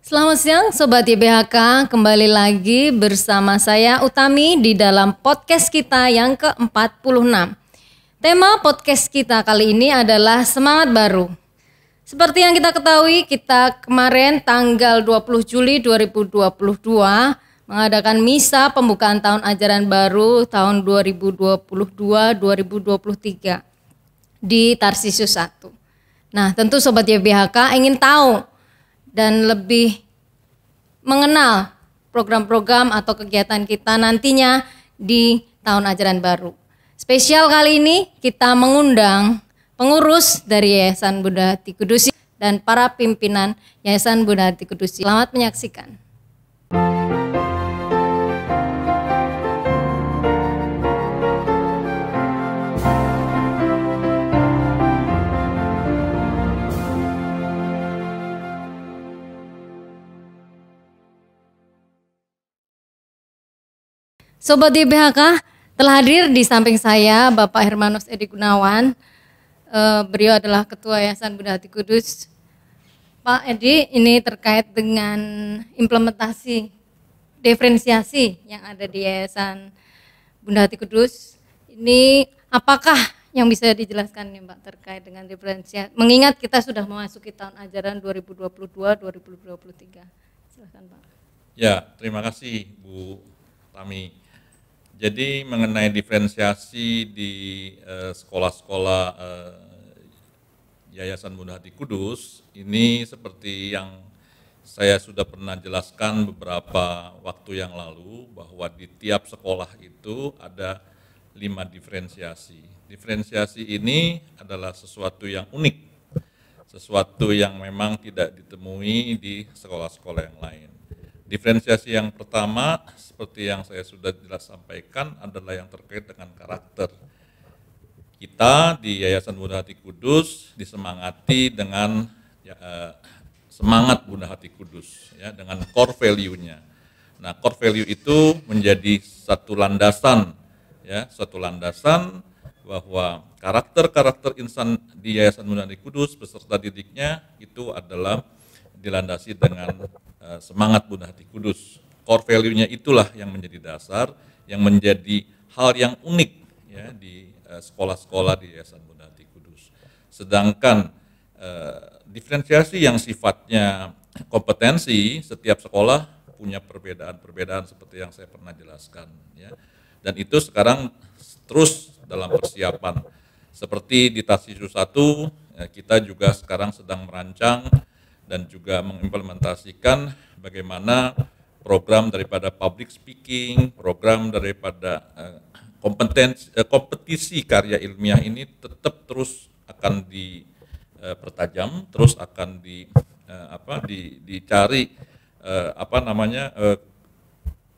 Selamat siang Sobat YBHK, kembali lagi bersama saya Utami di dalam podcast kita yang ke-46. Tema podcast kita kali ini adalah semangat baru. Seperti yang kita ketahui, kita kemarin tanggal 20 Juli 2022 mengadakan misa pembukaan tahun ajaran baru tahun 2022-2023 di Tarsisius 1. Nah, tentu Sobat YBHK ingin tahu dan lebih mengenal program-program atau kegiatan kita nantinya di tahun ajaran baru. Spesial kali ini kita mengundang pengurus dari Yayasan Bunda Hati Kudus dan para pimpinan Yayasan Bunda Hati Kudus. Selamat menyaksikan. Sobat YBHK, telah hadir di samping saya Bapak Hermanus Edi Gunawan. Beliau adalah Ketua Yayasan Bunda Hati Kudus. Pak Edi, ini terkait dengan implementasi diferensiasi yang ada di Yayasan Bunda Hati Kudus. Ini apakah yang bisa dijelaskan nih Mbak terkait dengan diferensiasi? Mengingat kita sudah memasuki tahun ajaran 2022-2023. Silakan Pak. Ya, terima kasih Bu Tami. Jadi mengenai diferensiasi di sekolah-sekolah Yayasan Bunda Hati Kudus, ini seperti yang saya sudah pernah jelaskan beberapa waktu yang lalu, bahwa di tiap sekolah itu ada 5 diferensiasi. Diferensiasi ini adalah sesuatu yang unik, sesuatu yang memang tidak ditemui di sekolah-sekolah yang lain. Diferensiasi yang pertama, seperti yang saya sudah jelas sampaikan, adalah yang terkait dengan karakter. Kita di Yayasan Bunda Hati Kudus disemangati dengan semangat Bunda Hati Kudus, ya, dengan core value-nya. Nah, core value itu menjadi satu landasan, ya, satu landasan bahwa karakter-karakter insan di Yayasan Bunda Hati Kudus beserta didiknya itu adalah dilandasi dengan semangat Bunda Hati Kudus. Core value-nya itulah yang menjadi dasar, yang menjadi hal yang unik, ya, di sekolah-sekolah di Yayasan Bunda Hati Kudus. Sedangkan diferensiasi yang sifatnya kompetensi, setiap sekolah punya perbedaan-perbedaan seperti yang saya pernah jelaskan, ya. Dan itu sekarang terus dalam persiapan. Seperti di Tarsisius 1, kita juga sekarang sedang merancang dan juga mengimplementasikan bagaimana program daripada public speaking, program daripada kompetisi karya ilmiah ini tetap terus akan dipertajam, terus akan dicari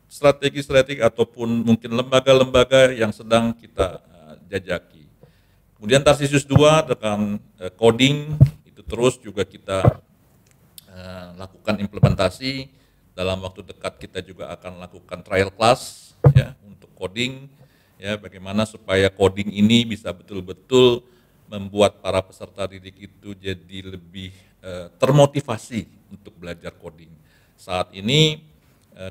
strategi-strategi ataupun mungkin lembaga-lembaga yang sedang kita jajaki. Kemudian Tarsisius 2 dengan coding itu terus juga kita lakukan implementasi. Dalam waktu dekat kita juga akan lakukan trial class, ya, untuk coding, ya, bagaimana supaya coding ini bisa betul-betul membuat para peserta didik itu jadi lebih termotivasi untuk belajar coding. Saat ini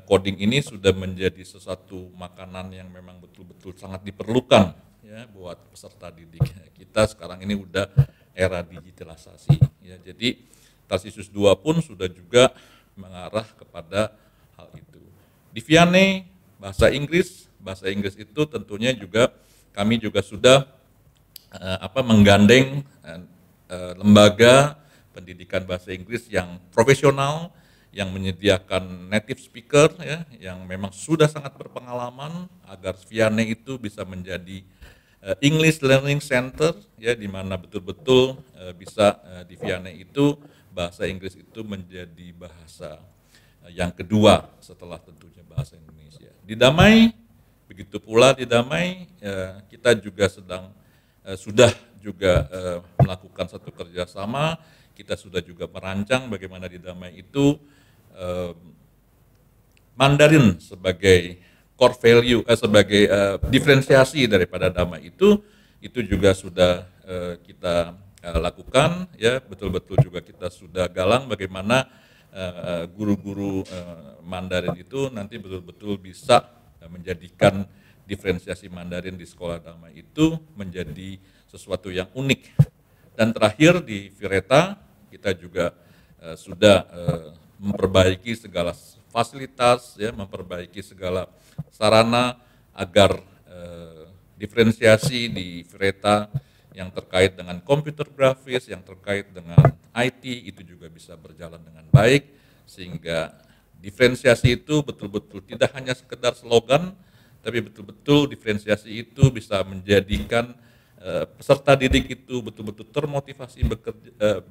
coding ini sudah menjadi sesuatu makanan yang memang betul-betul sangat diperlukan, ya, buat peserta didik. Kita sekarang ini udah era digitalisasi, ya, jadi Tarsisius 2 pun sudah juga mengarah kepada hal itu. Di Vianney, bahasa Inggris itu tentunya juga kami juga sudah menggandeng lembaga pendidikan bahasa Inggris yang profesional, yang menyediakan native speaker, ya, yang memang sudah sangat berpengalaman agar Vianney itu bisa menjadi English Learning Center, ya, di mana betul-betul bisa di Vianney itu bahasa Inggris itu menjadi bahasa yang kedua setelah tentunya bahasa Indonesia. Di Damai, begitu pula di Damai kita juga sudah juga melakukan satu kerjasama. Kita sudah juga merancang bagaimana di Damai itu Mandarin sebagai core value, sebagai diferensiasi daripada Damai itu juga sudah kita lakukan, ya, betul-betul juga kita sudah galang bagaimana guru-guru Mandarin itu nanti betul-betul bisa menjadikan diferensiasi Mandarin di sekolah damai itu menjadi sesuatu yang unik. Dan terakhir di Vireta kita juga sudah memperbaiki segala fasilitas, ya, memperbaiki segala sarana agar diferensiasi di Vireta yang terkait dengan komputer grafis, yang terkait dengan IT itu juga bisa berjalan dengan baik, sehingga diferensiasi itu betul-betul tidak hanya sekedar slogan, tapi betul-betul diferensiasi itu bisa menjadikan peserta didik itu betul-betul termotivasi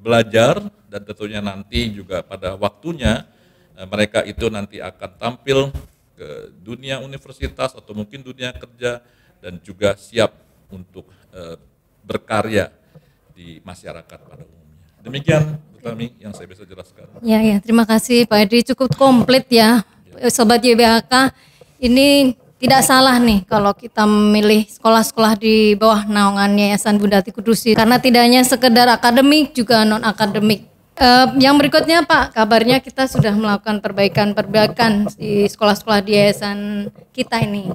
belajar, dan tentunya nanti juga pada waktunya mereka itu nanti akan tampil ke dunia universitas atau mungkin dunia kerja dan juga siap untuk berkarya di masyarakat pada umumnya. Demikian Bu Tami yang saya bisa jelaskan. Ya, terima kasih Pak Edi, cukup komplit ya. Sobat YBHK, ini tidak salah nih kalau kita memilih sekolah-sekolah di bawah naungan Yayasan Bunda Ati Kudus, karena tidak hanya sekedar akademik, juga non-akademik. Yang berikutnya Pak, kabarnya kita sudah melakukan perbaikan di sekolah-sekolah di yayasan kita ini.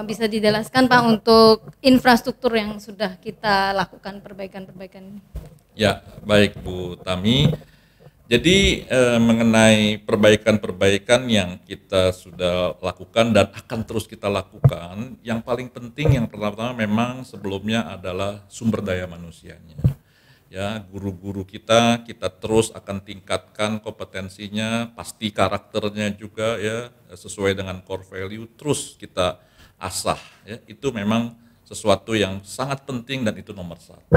Bisa dijelaskan Pak untuk infrastruktur yang sudah kita lakukan perbaikan-perbaikan ini? Ya, baik Bu Tami. Jadi mengenai perbaikan-perbaikan yang kita sudah lakukan dan akan terus kita lakukan, yang paling penting yang pertama memang sebelumnya adalah sumber daya manusianya. Ya, guru-guru kita terus akan tingkatkan kompetensinya, pasti karakternya juga ya sesuai dengan core value terus kita asah, ya, itu memang sesuatu yang sangat penting dan itu nomor satu.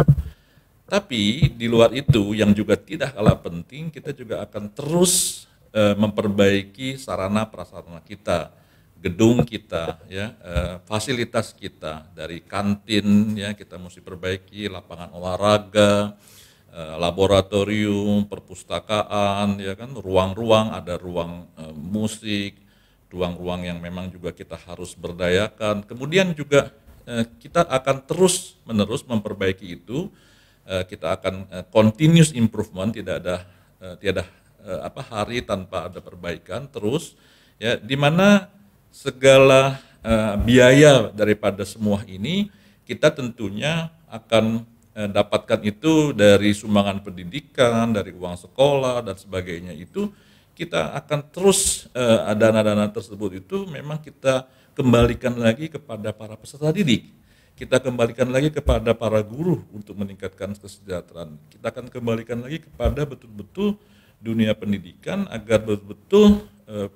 Tapi di luar itu yang juga tidak kalah penting, kita juga akan terus memperbaiki sarana prasarana kita, gedung kita, ya, fasilitas kita, dari kantin, ya, kita mesti perbaiki lapangan olahraga, laboratorium, perpustakaan, ya kan, ruang-ruang, ada ruang musik, ruang-ruang yang memang juga kita harus berdayakan. Kemudian juga kita akan terus-menerus memperbaiki itu. Kita akan continuous improvement, tiada hari tanpa ada perbaikan terus. Ya, di mana segala biaya daripada semua ini kita tentunya akan dapatkan itu dari sumbangan pendidikan, dari uang sekolah dan sebagainya itu. Kita akan terus dana-dana tersebut itu memang kita kembalikan lagi kepada para peserta didik. Kita kembalikan lagi kepada para guru untuk meningkatkan kesejahteraan. Kita akan kembalikan lagi kepada betul-betul dunia pendidikan agar betul-betul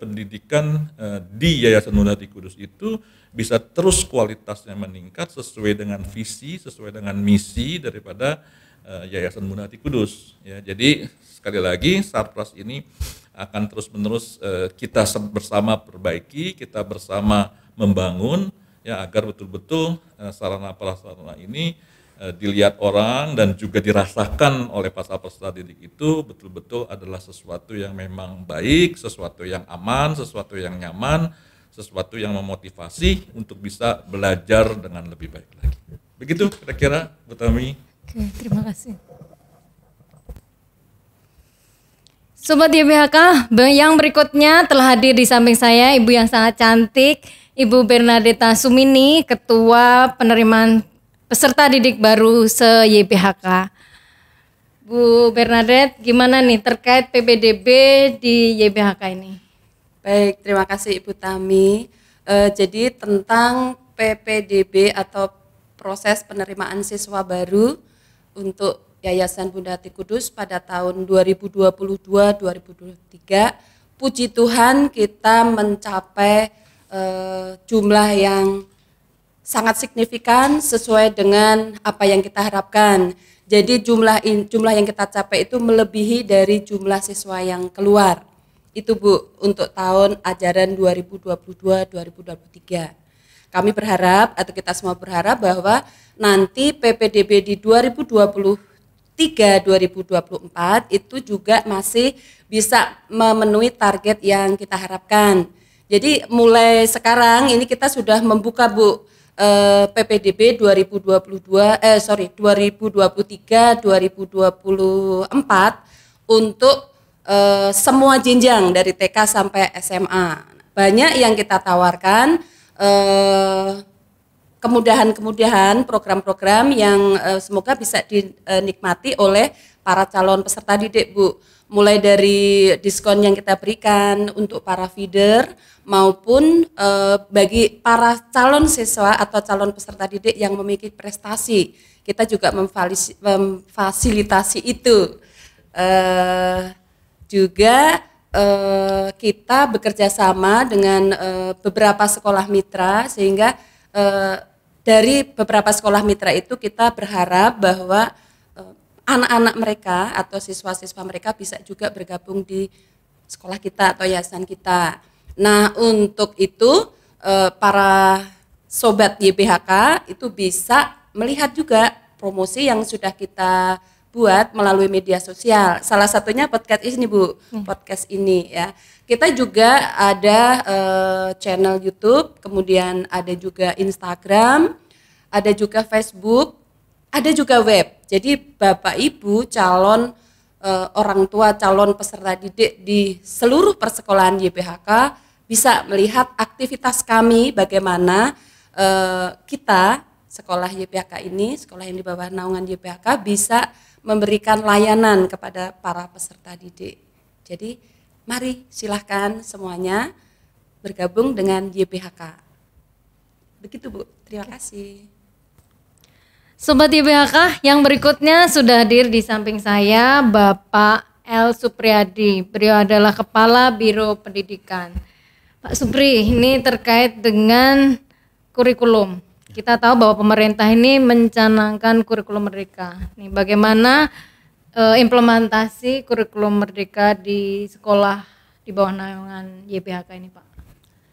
pendidikan di Yayasan Bunda Ati Kudus itu bisa terus kualitasnya meningkat sesuai dengan visi, sesuai dengan misi daripada Yayasan Bunda Ati Kudus. Ya, jadi sekali lagi Sarpras ini akan terus-menerus kita bersama perbaiki, kita bersama membangun, ya, agar betul-betul sarana prasarana ini dilihat orang dan juga dirasakan oleh peserta didik itu betul-betul adalah sesuatu yang memang baik, sesuatu yang aman, sesuatu yang nyaman, sesuatu yang memotivasi untuk bisa belajar dengan lebih baik lagi. Begitu kira-kira Bu Tami. Oke, terima kasih. Sobat YBHK, yang berikutnya telah hadir di samping saya Ibu yang sangat cantik, Ibu Bernadetta Sumini, Ketua Penerimaan Peserta Didik Baru se-YBHK. Bu Bernadette, gimana nih terkait PPDB di YBHK ini? Baik, terima kasih Ibu Tami. Jadi tentang PPDB atau proses penerimaan siswa baru untuk Yayasan Bunda Ati Kudus pada tahun 2022-2023, puji Tuhan kita mencapai jumlah yang sangat signifikan sesuai dengan apa yang kita harapkan. Jadi jumlah yang kita capai itu melebihi dari jumlah siswa yang keluar. Itu Bu, untuk tahun ajaran 2022-2023. Kami berharap, atau kita semua berharap bahwa nanti PPDB di 2023-2024 itu juga masih bisa memenuhi target yang kita harapkan. Jadi mulai sekarang ini kita sudah membuka Bu PPDB 2023-2024 untuk semua jenjang dari TK sampai SMA. Banyak yang kita tawarkan kemudahan-kemudahan program-program yang semoga bisa dinikmati oleh para calon peserta didik, Bu. Mulai dari diskon yang kita berikan untuk para feeder maupun bagi para calon siswa atau calon peserta didik yang memiliki prestasi. Kita juga memfasilitasi itu. Juga kita bekerja sama dengan beberapa sekolah mitra sehingga dari beberapa sekolah mitra itu kita berharap bahwa anak-anak mereka atau siswa-siswa mereka bisa juga bergabung di sekolah kita atau yayasan kita. Nah, untuk itu para sobat YBHK itu bisa melihat juga promosi yang sudah kita buat melalui media sosial. Salah satunya podcast ini, Bu. Podcast ini ya. Kita juga ada channel YouTube, kemudian ada juga Instagram, ada juga Facebook, ada juga web. Jadi Bapak Ibu calon orang tua calon peserta didik di seluruh persekolahan YBHK bisa melihat aktivitas kami bagaimana kita sekolah YBHK ini, sekolah yang di bawah naungan YBHK bisa memberikan layanan kepada para peserta didik. Jadi mari silahkan semuanya bergabung dengan YBHK. Begitu, Bu. Terima kasih. Sobat YBHK, yang berikutnya sudah hadir di samping saya Bapak L. Supriyadi. Beliau adalah Kepala Biro Pendidikan. Pak Supri, ini terkait dengan kurikulum. Kita tahu bahwa pemerintah ini mencanangkan kurikulum merdeka. Nih, bagaimana implementasi kurikulum merdeka di sekolah di bawah naungan YBHK ini, Pak?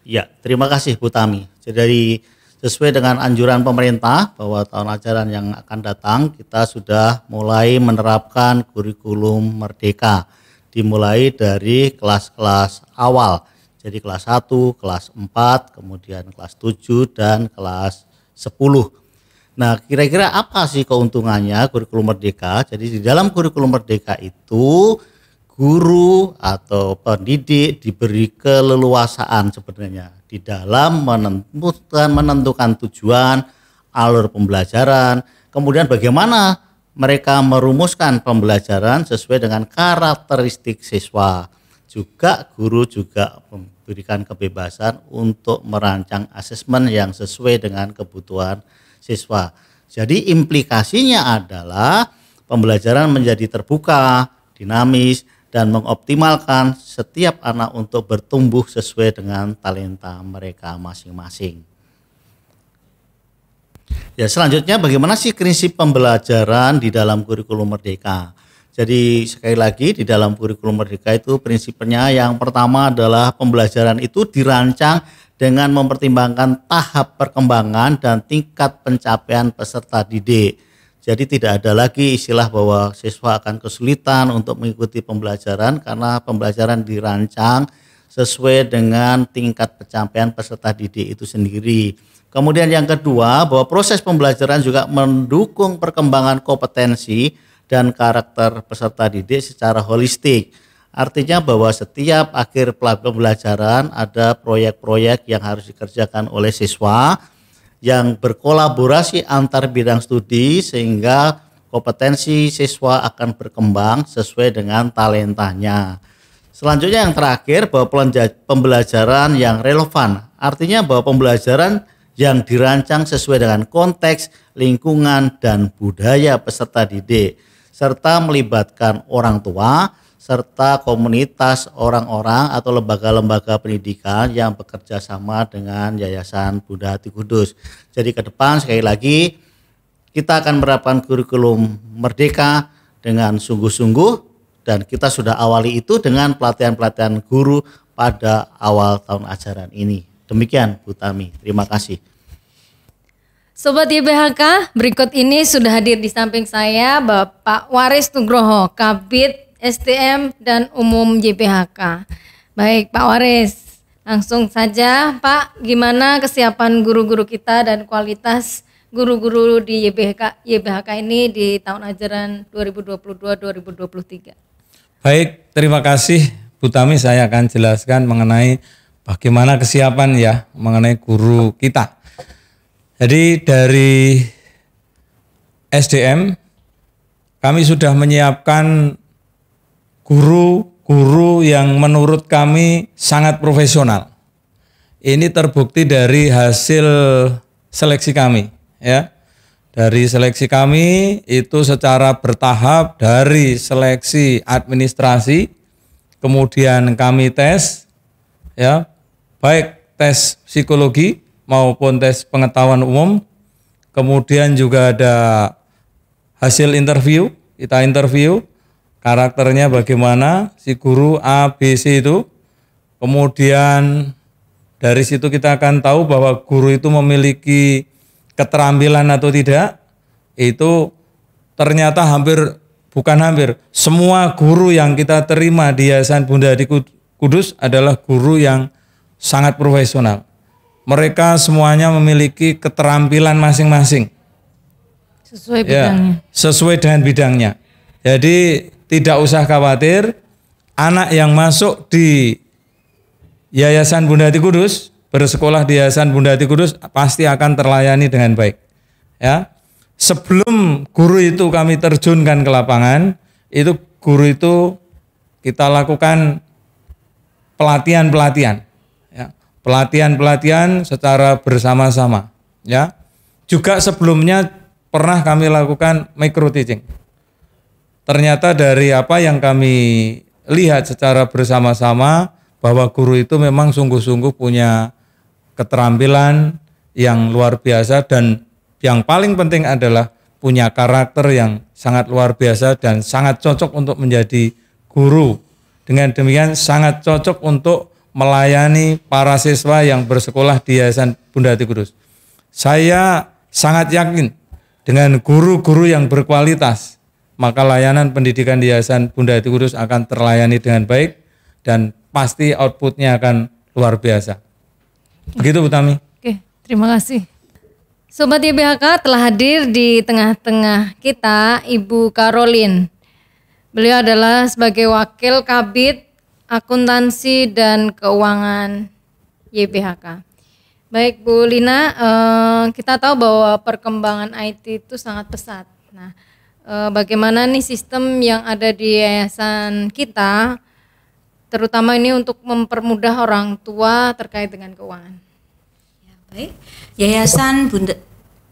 Ya, terima kasih Bu Tami. Jadi sesuai dengan anjuran pemerintah bahwa tahun ajaran yang akan datang kita sudah mulai menerapkan kurikulum merdeka. Dimulai dari kelas-kelas awal. Jadi kelas 1, kelas 4, kemudian kelas 7 dan kelas 10. Nah, kira-kira apa sih keuntungannya kurikulum merdeka? Jadi di dalam kurikulum merdeka itu guru atau pendidik diberi keleluasaan sebenarnya di dalam menentukan tujuan, alur pembelajaran, kemudian bagaimana mereka merumuskan pembelajaran sesuai dengan karakteristik siswa. Juga guru juga memberikan kebebasan untuk merancang asesmen yang sesuai dengan kebutuhan siswa. Jadi implikasinya adalah pembelajaran menjadi terbuka, dinamis, dan mengoptimalkan setiap anak untuk bertumbuh sesuai dengan talenta mereka masing-masing. Ya, selanjutnya bagaimana sih prinsip pembelajaran di dalam kurikulum merdeka? Jadi sekali lagi di dalam kurikulum merdeka itu prinsipnya yang pertama adalah pembelajaran itu dirancang dengan mempertimbangkan tahap perkembangan dan tingkat pencapaian peserta didik. Jadi tidak ada lagi istilah bahwa siswa akan kesulitan untuk mengikuti pembelajaran karena pembelajaran dirancang sesuai dengan tingkat pencapaian peserta didik itu sendiri. Kemudian yang kedua, bahwa proses pembelajaran juga mendukung perkembangan kompetensi dan karakter peserta didik secara holistik. Artinya bahwa setiap akhir pembelajaran ada proyek-proyek yang harus dikerjakan oleh siswa yang berkolaborasi antar bidang studi sehingga kompetensi siswa akan berkembang sesuai dengan talentanya. Selanjutnya yang terakhir bahwa pembelajaran yang relevan, artinya bahwa pembelajaran yang dirancang sesuai dengan konteks, lingkungan, dan budaya peserta didik, serta melibatkan orang tua, serta komunitas orang-orang atau lembaga-lembaga pendidikan yang bekerja sama dengan Yayasan Bunda Hati Kudus. Jadi ke depan sekali lagi kita akan menerapkan kurikulum merdeka dengan sungguh-sungguh dan kita sudah awali itu dengan pelatihan-pelatihan guru pada awal tahun ajaran ini. Demikian Bu Tami, terima kasih. Sobat YBHK, berikut ini sudah hadir di samping saya Bapak Waris Nugroho, Kabid SDM dan Umum YBHK. Baik Pak Waris, langsung saja Pak, gimana kesiapan guru-guru kita dan kualitas guru-guru di YBHK ini di tahun ajaran 2022-2023? Baik, terima kasih Bu Tami. Saya akan jelaskan mengenai bagaimana kesiapan ya mengenai guru kita. Jadi dari SDM kami sudah menyiapkan guru-guru yang menurut kami sangat profesional. Ini terbukti dari hasil seleksi kami ya. Dari seleksi kami itu secara bertahap dari seleksi administrasi, kemudian kami tes ya, baik tes psikologi maupun tes pengetahuan umum, kemudian juga ada hasil interview, kita interview karakternya bagaimana si guru A, B, C itu. Kemudian dari situ kita akan tahu bahwa guru itu memiliki keterampilan atau tidak. Itu ternyata semua guru yang kita terima di Yayasan Bunda Hati Kudus adalah guru yang sangat profesional. Mereka semuanya memiliki keterampilan masing-masing. Sesuai bidangnya. Ya, sesuai dengan bidangnya. Jadi tidak usah khawatir, anak yang masuk di Yayasan Bunda Hati Kudus, bersekolah di Yayasan Bunda Hati Kudus pasti akan terlayani dengan baik. Ya. Sebelum guru itu kami terjunkan ke lapangan, itu guru itu kita lakukan pelatihan-pelatihan. Ya. Pelatihan-pelatihan secara bersama-sama. Ya. Juga sebelumnya pernah kami lakukan micro teaching. Ternyata dari apa yang kami lihat secara bersama-sama bahwa guru itu memang sungguh-sungguh punya keterampilan yang luar biasa dan yang paling penting adalah punya karakter yang sangat luar biasa dan sangat cocok untuk menjadi guru. Dengan demikian sangat cocok untuk melayani para siswa yang bersekolah di Yayasan Bunda Hati Kudus. Saya sangat yakin dengan guru-guru yang berkualitas, maka layanan pendidikan di Yayasan Bunda Hati Kudus akan terlayani dengan baik dan pasti outputnya akan luar biasa. Begitu Bu Tami. Oke, terima kasih. Sobat YBHK, telah hadir di tengah-tengah kita Ibu Caroline. Beliau adalah sebagai Wakil Kabid Akuntansi dan Keuangan YBHK. Baik Bu Lina, kita tahu bahwa perkembangan IT itu sangat pesat. Nah, bagaimana nih sistem yang ada di yayasan kita, terutama ini untuk mempermudah orang tua terkait dengan keuangan? Ya, baik, Yayasan Bunda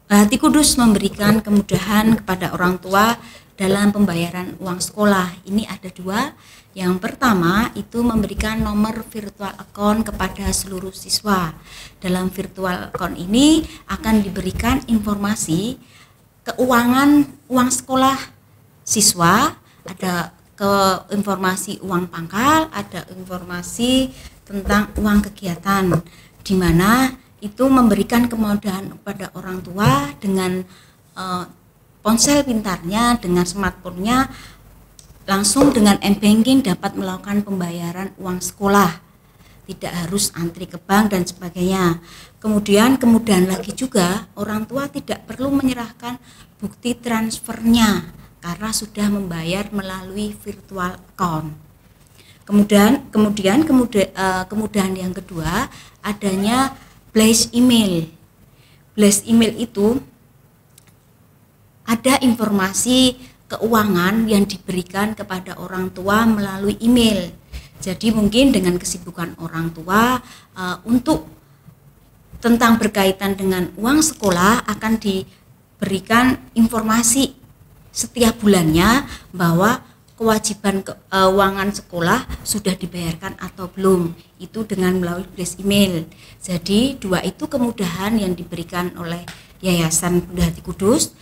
Hati Kudus memberikan kemudahan kepada orang tua dalam pembayaran uang sekolah. Ini ada dua. Yang pertama itu memberikan nomor virtual account kepada seluruh siswa. Dalam virtual account ini akan diberikan informasi keuangan uang sekolah siswa, ada informasi uang pangkal, ada informasi tentang uang kegiatan, di mana itu memberikan kemudahan kepada orang tua dengan ponsel pintarnya, dengan smartphone-nya, langsung dengan m-banking dapat melakukan pembayaran uang sekolah, tidak harus antri ke bank dan sebagainya. Kemudian kemudahan lagi juga, orang tua tidak perlu menyerahkan bukti transfernya karena sudah membayar melalui virtual account. Kemudian kemudahan yang kedua, adanya blast email. Blast email itu ada informasi keuangan yang diberikan kepada orang tua melalui email. Jadi mungkin dengan kesibukan orang tua untuk tentang berkaitan dengan uang sekolah akan diberikan informasi setiap bulannya bahwa kewajiban keuangan sekolah sudah dibayarkan atau belum, itu dengan melalui blast email. Jadi dua itu kemudahan yang diberikan oleh Yayasan Bunda Hati Kudus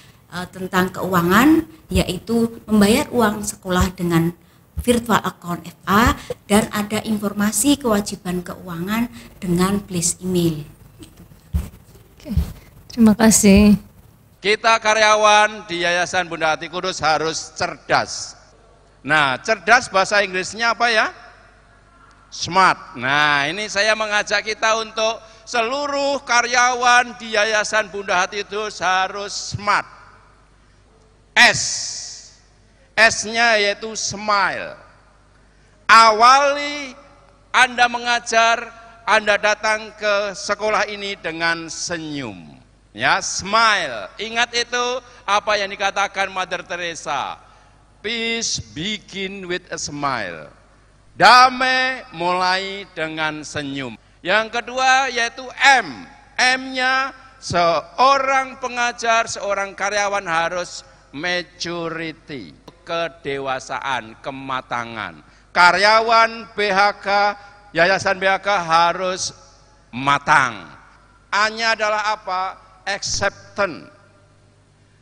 tentang keuangan, yaitu membayar uang sekolah dengan virtual account FA dan ada informasi kewajiban keuangan dengan blast email. Oke, terima kasih. Kita karyawan di Yayasan Bunda Hati Kudus harus cerdas. Nah, cerdas bahasa Inggrisnya apa ya? Smart. Nah, ini saya mengajak kita untuk seluruh karyawan di Yayasan Bunda Hati Kudus harus smart. S-nya yaitu smile. Awali Anda mengajar, Anda datang ke sekolah ini dengan senyum. Ya, smile. Ingat itu apa yang dikatakan Mother Teresa. Peace begin with a smile. Damai mulai dengan senyum. Yang kedua yaitu M. M-nya seorang pengajar, seorang karyawan harus maturity, kedewasaan, kematangan. Karyawan BHK, Yayasan BHK harus matang. A-nya adalah apa? Acceptance.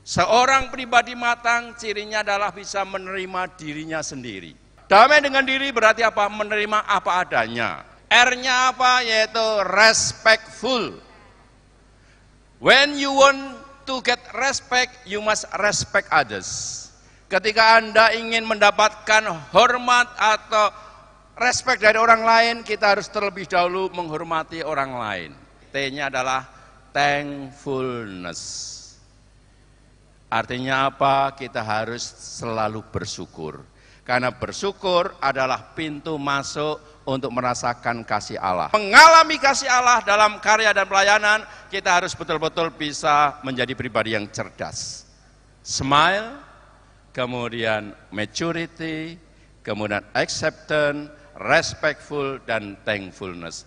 Seorang pribadi matang cirinya adalah bisa menerima dirinya sendiri. Damai dengan diri berarti apa? Menerima apa adanya. R-nya apa? Yaitu respectful. When you want to get respect, you must respect others. Ketika Anda ingin mendapatkan hormat atau respect dari orang lain, kita harus terlebih dahulu menghormati orang lain. T-nya adalah thankfulness. Artinya apa? Kita harus selalu bersyukur. Karena bersyukur adalah pintu masuk untuk merasakan kasih Allah. Mengalami kasih Allah dalam karya dan pelayanan, kita harus betul-betul bisa menjadi pribadi yang cerdas. Smile, kemudian maturity, kemudian acceptance, respectful, dan thankfulness.